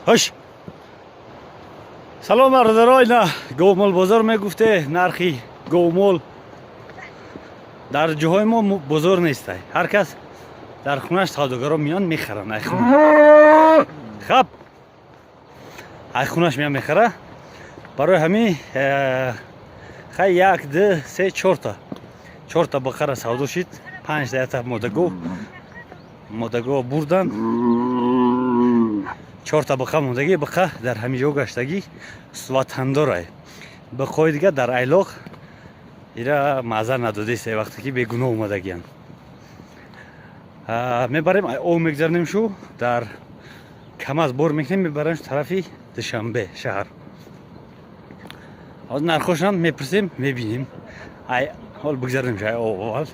هش سلام برادرای. نه گومول بازار میگفته نرخی گومول در جاهای ما بازار نیست. هر کس در خونش سوداگرا میان میخرن. ای خونه خب ای خونش میان میخره. برای همین خیلی یک دو سه چهار تا بقره سودا شد. 5 تا مدگو بردن. 4 تا بقه موندگی. بقه در همین جا گشتگی وطنداره. بقای دیگه در ایلاق ایرا مزه نداده سه وقتی که بیگناه اومدگیان. میبریم او میگذاریم شو در کم از بار میکنیم میبریم طرفی دوشنبه شهر. از نرخوشان میپرسیم میبینیم. ای حال بگذاریم شای اول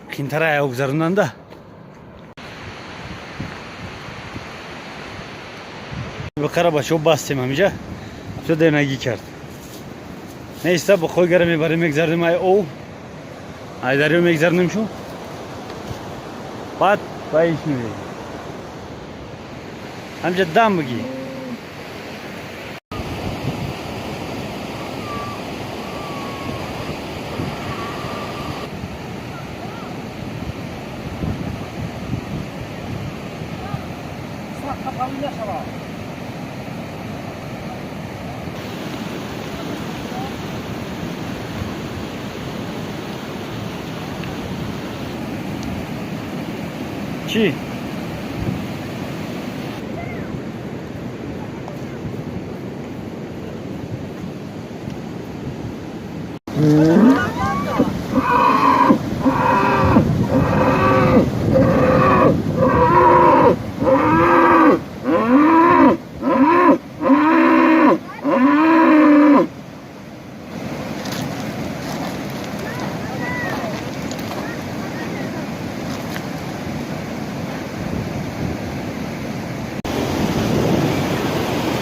خینتره ای بگذارننده. بقره بچه بستیم همینجا تو دینگی کرد. نیسته با خوی گره میبریم میگذاریم ای او ای دریو میگذاریم شو بعد بایش میبریم همینجا دم بگی. چی؟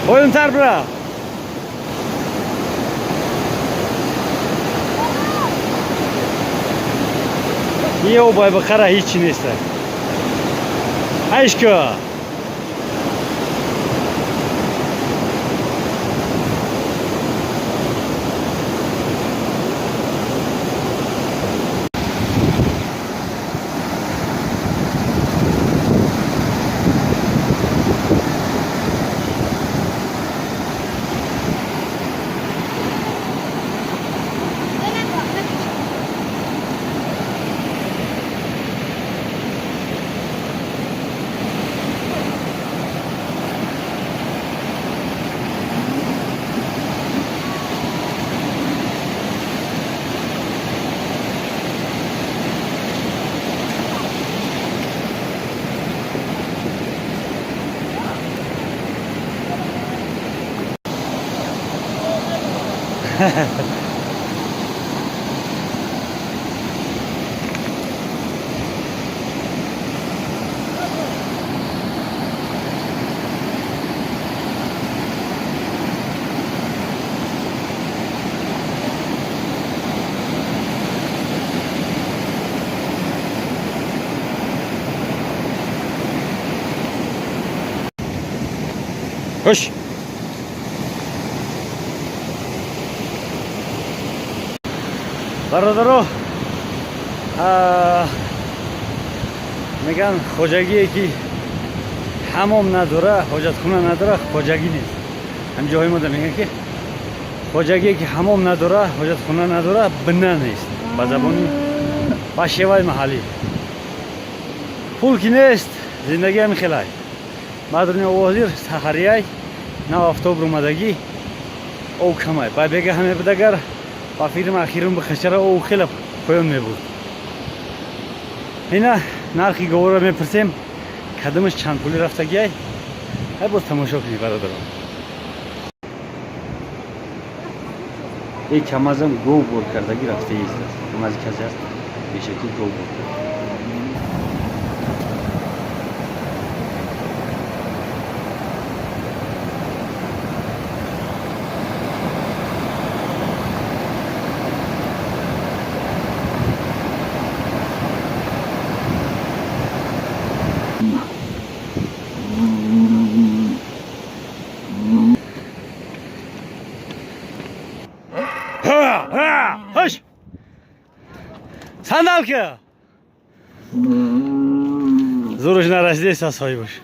Boyun ter bura. یه او بای بخره هیچی نیست. عشق Hoş. برادرها میگن خواجگی که حمام نداره حاجت خونه نداره خواجگی نیست. هم جای ما میگن که خواجگی که حمام نداره حاجت خونه نداره بنه نیست. با زبانی با شیوه محلی پول کی نیست زندگی هم خیلی مادرنی وزیر سحریای نه آفتاب رو مدگی او کمه با بگه همه بدگر با فیلم اخیرم بخشره او خیلی پایان میبود. اینا نرخی گوره میپرسیم کدومش چند پولی رفتگی های باز تماشا کنی برادران. این کم ازم گو بور کردگی رفته ایست کم از کسی هست بیشکی گو بور کرد. Sandalka! Zoruj na razdejsa soymuş.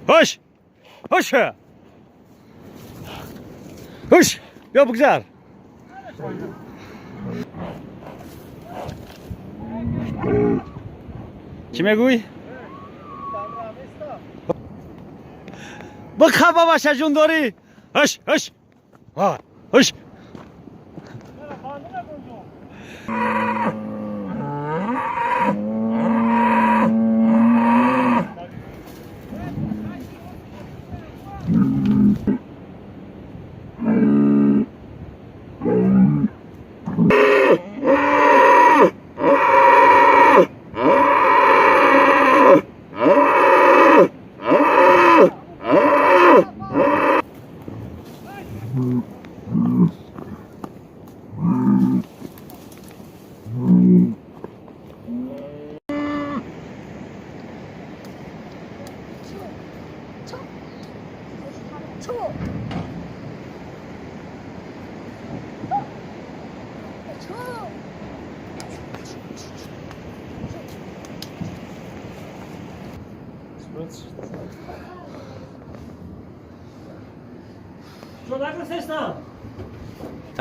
Hoş! Hoş! Hoş! Yok güzel. Kime guy? Bak ha baba şacun dori. Hoş! Hoş! Ha! Hoş!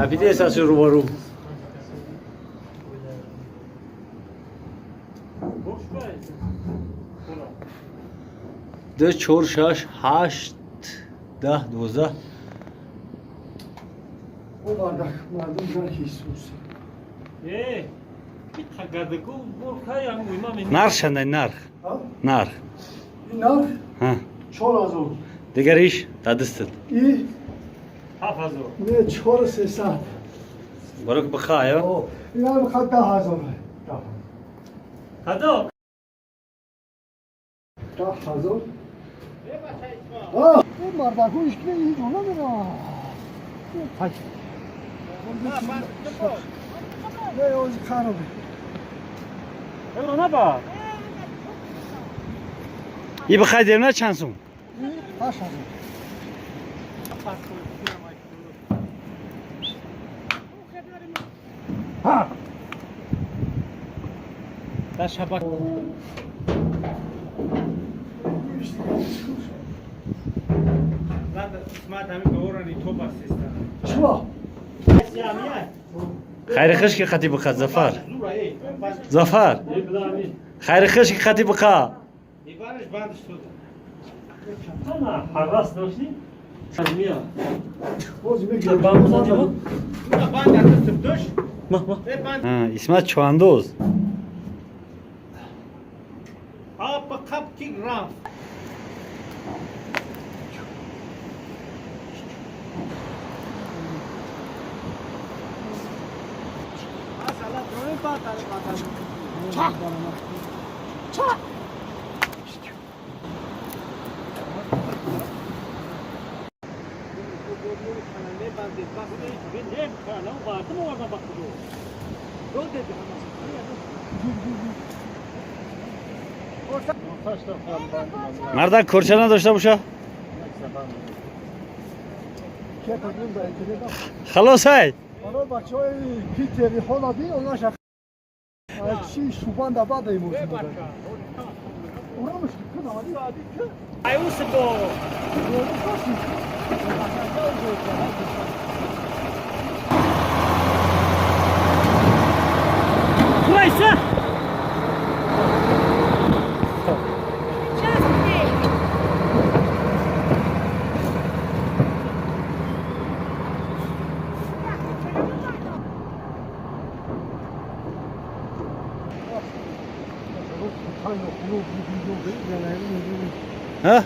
Tapi dia esas rubaru. ده 4 6 8 10 12 O bardak mardum belki istiyorsa. Bir tagadık o burkaya uymam. Nar şanday nar. Ha? Nar. İnan Ha. çok az olur. Diğer iş tadısın. İyi Hafaz o. ne çok sesat. Barok baka ya. O inan hatta hazır. Hadi. Da hazır. Ha. Bu bardak o işte iyi olamıyor ha. Hay. Ne o kanı. Ona bak. İyi bakay demler çansın. Taş hazır. Ha. Taş bak. Ben de İsmail abi doğranı topas istedim. Şu. Hayır kış ki katı baka Zafer. Zafer. Hayır kış ki katı baka. İbarış ben de tutuyorum. Sana harras doşni. Sarmıyor. Boz bir gel. Ben bu sanıyorum. Ben de tutup düş. Bak bak. Ha, İsmet Çuandoz. Apa kap ki ram. Nereden korçana doşta buşa? Kepedin de ekine bak. Halos hay. Ona bak şu Peter'i hola değil ona şak. Çi şuban da badayım o zaman. Oramış kız hadi. Ay usubo. Buraysa. Ha?